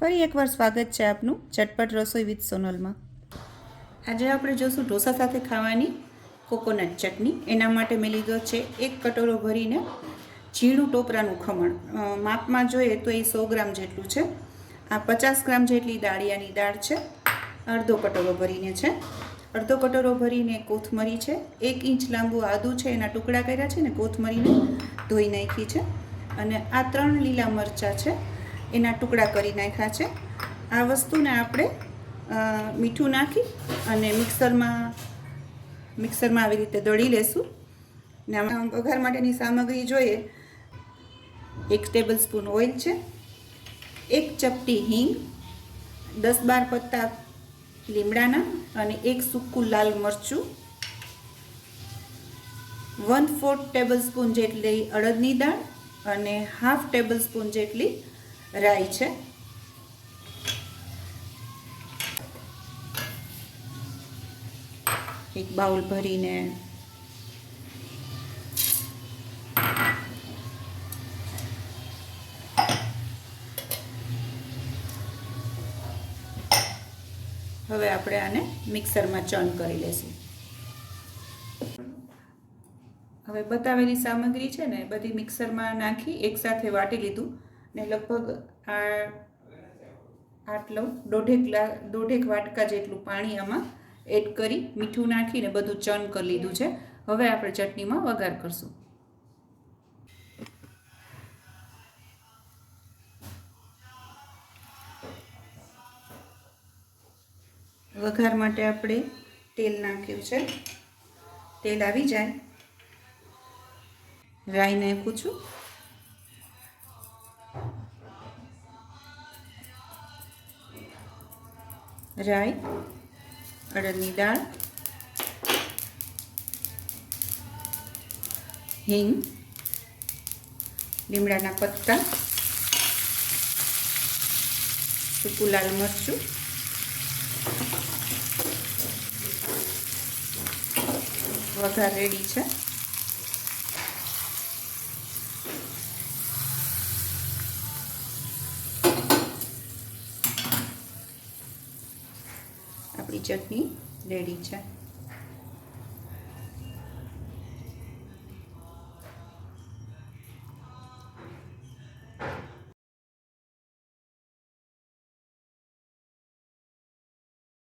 ફરી એકવાર સ્વાગત છે આપનું ચટપટ રસોઈ વિથ સોનલમાં। આજે આપણે જોશું ઢોસા સાથે ખાવાની કોકોનટ ચટણી। એના માટે મેં લીધો છે 1 કટોરો ભરીને ઝીણું ટોપરાનું ખમણ। માપમાં જોઈએ તો એ 100 ગ્રામ જેટલું છે। આ 50 ગ્રામ જેટલી દાળિયાની દાળ છે। અડધો કટોરો ભરીને છે। અડધો કટોરો ભરીને કોથમરી છે। 1 ઇંચ લાંબુ આદું છે, એના ટુકડા કર્યા છે ને કોથમરીને ધોઈ નાખી છે। અને આ 3 લીલા મરચાં છે, એના ટુકડા કરી નાખ્યા છે। આ વસ્તુને આપણે મીઠું નાખી અને મિક્સરમાં આવી રીતે દળી લેશું। ને આમાં વઘાર માટેની સામગ્રી જોઈએ, 1 ટેબલ સ્પૂન ઓઇલ છે, 1 ચપટી હિંગ, 10-12 પત્તા લીમડાના અને 1 સૂકું લાલ મરચું, 1/4 ટેબલ સ્પૂન જેટલી અડદની દાળ અને 1/2 ટેબલ સ્પૂન જેટલી રાઈ છે। એક બાઉલ ભરીને હવે આપણે આને મિક્સરમાં ચર્ન કરી લઈશું। હવે બતાવેલી સામગ્રી છે ને બધી મિક્સરમાં નાખી એકસાથે વાટી લીધું ને લગભગ આટલો દોઢેક વાટકા જેટલું પાણી આમાં એડ કરી મીઠું નાખીને બધું ચર્ન કરી લીધું છે। હવે આપણે ચટણીમાં વઘાર કરશું। વઘાર માટે આપણે તેલ નાખ્યું છે। તેલ આવી જાય, રાઈ નાખું છું, રાઈ, અડદની દાળ, હિંગ, લીમડાના પત્તા, સૂકું લાલ મરચું, વઘાર રેડી છે। આપણી ચટણી રેડી છે।